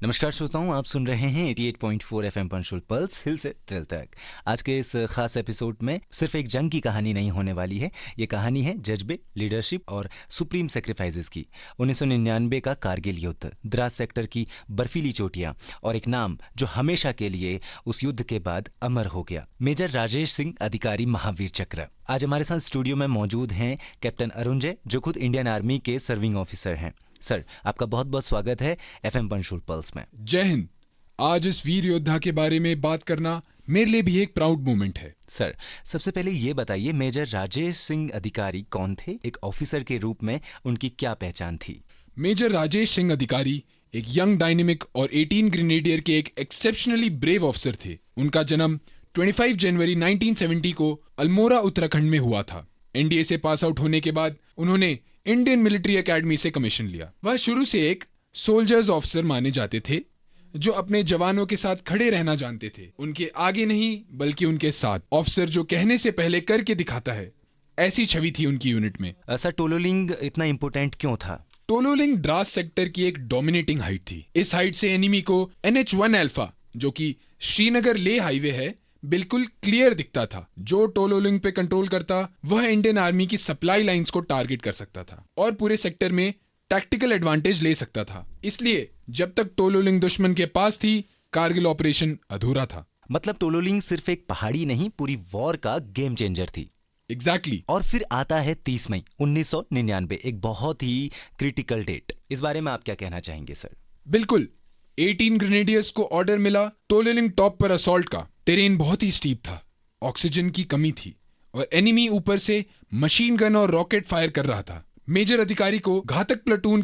नमस्कार श्रोताओं, आप सुन रहे हैं 88.4 एफएम पंचुअल पल्स हिल से दिल तक। आज के इस खास एपिसोड में सिर्फ एक जंग की कहानी नहीं होने वाली है। ये कहानी है जज्बे, लीडरशिप और सुप्रीम सेक्रीफाइसेस की। 1999 का कारगिल युद्ध, द्रास सेक्टर की बर्फीली चोटियां और एक नाम जो हमेशा के लिए उस युद्ध के बाद अमर हो गया, मेजर राजेश सिंह अधिकारी, महावीर चक्र। आज हमारे साथ स्टूडियो में मौजूद हैं कैप्टन अरुंजय, जो खुद इंडियन आर्मी के सर्विंग ऑफिसर हैं। सर, आपका बहुत बहुत स्वागत है एफएम पंचुअल पल्स में। जय हिंद। आज इस वीर योद्धा के बारे में बात करना मेरे लिए भी एक प्राउड मोमेंट है। सर, सबसे पहले ये बताइए, मेजर राजेश सिंह अधिकारी कौन थे? एक ऑफिसर के रूप में उनकी क्या पहचान थी? मेजर राजेश सिंह अधिकारी एक यंग, डायनेमिक और 18 ग्रेनेडियर के एक एक्सेप्शनली ब्रेव ऑफिसर थे। उनका जन्म 25 जनवरी 1970 को अल्मोड़ा, उत्तराखंड में हुआ था। एनडीए से पास आउट होने के बाद उन्होंने इंडियन मिलिट्री एकेडमी से कमीशन लिया। वह शुरू से एक सोल्जर्स ऑफिसर माने जाते थे, जो अपने जवानों के साथ खड़े रहना जानते थे। उनके आगे नहीं बल्कि उनके साथ। ऑफिसर जो कहने से पहले करके दिखाता है, ऐसी छवि थी उनकी यूनिट में। सर, टोलोलिंग इतना इंपॉर्टेंट क्यों था? टोलोलिंग द्रास सेक्टर की एक डोमिनेटिंग हाइट थी। इस हाइट से एनिमी को NH-1 अल्फा, जो कि श्रीनगर ले हाईवे है, बिल्कुल क्लियर दिखता था। जो टोलोलिंग पे कंट्रोल करता, वह इंडियन आर्मी की सप्लाई लाइंस को टारगेट कर सकता था और पूरे सेक्टर में टैक्टिकल एडवांटेज ले सकता था। इसलिए जब तक टोलोलिंग दुश्मन के पास थी, कारगिल ऑपरेशन अधूरा था। मतलब टोलोलिंग सिर्फ एक पहाड़ी नहीं, पूरी वॉर का गेम चेंजर थी। एग्जैक्टली। और फिर आता है 30 मई 1999, एक बहुत ही क्रिटिकल डेट। इस बारे में आप क्या कहना चाहेंगे सर? बिल्कुल। 18 ग्रेनेडियर्स को ऑर्डर मिला टोलोलिंग टॉप पर असॉल्ट का। टेरेन बहुत ही स्टीप था, ऑक्सीजन की कमी थी और एनिमी ऊपर से मशीन गन और रॉकेट फायर कर रहा था। मेजर अधिकारी को घातक प्लेटून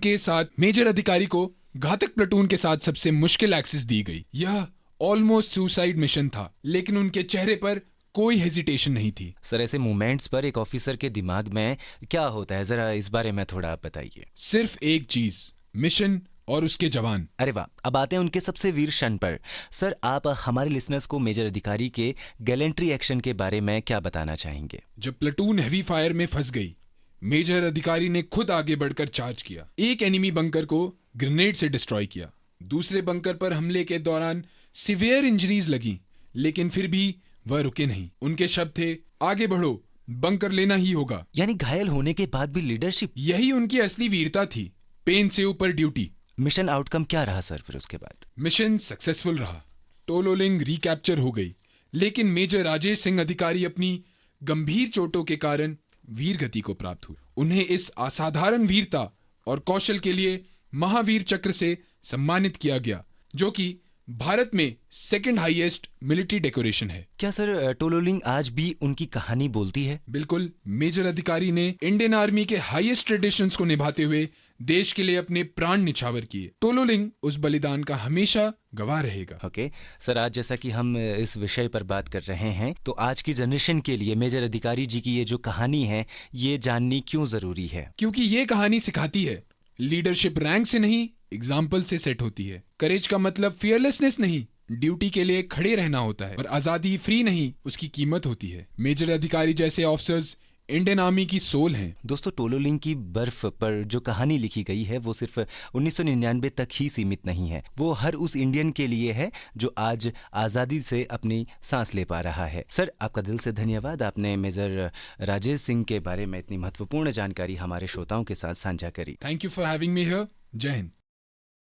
के साथ सबसे मुश्किल एक्सेस दी गई। यह ऑलमोस्ट सुसाइड मिशन था, लेकिन उनके चेहरे पर कोई हेजिटेशन नहीं थी। सर, ऐसे मोमेंट्स पर एक ऑफिसर के दिमाग में क्या होता है, जरा इस बारे में थोड़ा आप बताइए। सिर्फ एक चीज, मिशन और उसके जवान। अरे वाह, अब आते हैं उनके सबसे वीर क्षण पर। सर, आप हमारे लिसनर्स को मेजर अधिकारी के गैलेंट्री एक्शन के बारे में क्या बताना चाहेंगे? जब प्लेटून हेवी फायर में फंस गई, मेजर अधिकारी ने खुद आगे बढ़कर चार्ज किया। एक एनिमी बंकर को ग्रेनेड से डिस्ट्रॉय किया। दूसरे बंकर पर हमले के दौरान सिवियर इंजरीज लगी, लेकिन फिर भी वह रुके नहीं। उनके शब्द थे, आगे बढ़ो, बंकर लेना ही होगा। यानी घायल होने के बाद भी लीडरशिप। यही उनकी असली वीरता थी। पेन से ऊपर ड्यूटी। मिशन आउटकम क्या रहा सर फिर उसके बाद? मिशन सक्सेसफुल रहा। टोलोलिंग रिकैप्चर हो गई, लेकिन मेजर राजेश सिंह अधिकारी अपनी गंभीर चोटों के कारण वीर गति को प्राप्त हुए। उन्हें इस असाधारण वीरता और कौशल के लिए महावीर चक्र से सम्मानित किया गया, जो कि भारत में सेकंड हाईएस्ट मिलिट्री डेकोरेशन है। क्या सर टोलोलिंग आज भी उनकी कहानी बोलती है? बिल्कुल। मेजर अधिकारी ने इंडियन आर्मी के हाईएस्ट ट्रेडिशंस को निभाते हुए देश के लिए अपने प्राण निछावर किए। टोलोलिंग उस बलिदान का हमेशा गवाह रहेगा। ओके सर, आज जैसा कि हम इस विषय पर बात कर रहे हैं, तो आज की जनरेशन के लिए मेजर अधिकारी जी की ये जो कहानी है, ये जाननी क्यों जरूरी है? क्योंकि ये कहानी सिखाती है, लीडरशिप रैंक से नहीं, एग्जाम्पल से सेट होती है। करेज का मतलब फियरलेसनेस नहीं, ड्यूटी के लिए खड़े रहना होता है। और आजादी फ्री नहीं, उसकी कीमत होती है। मेजर अधिकारी जैसे ऑफिसर्स इंडियन आर्मी की सोल हैं। दोस्तों, टोलोलिंग की बर्फ पर जो कहानी लिखी गई है, वो सिर्फ 1999 तक ही सीमित नहीं है। वो हर उस इंडियन के लिए है जो आज आज़ादी से अपनी सांस ले पा रहा है। सर, आपका दिल से धन्यवाद। आपने मेजर राजेश सिंह के बारे में इतनी महत्वपूर्ण जानकारी हमारे श्रोताओं के साथ साझा करी। Thank you for having me here. जय हिंद।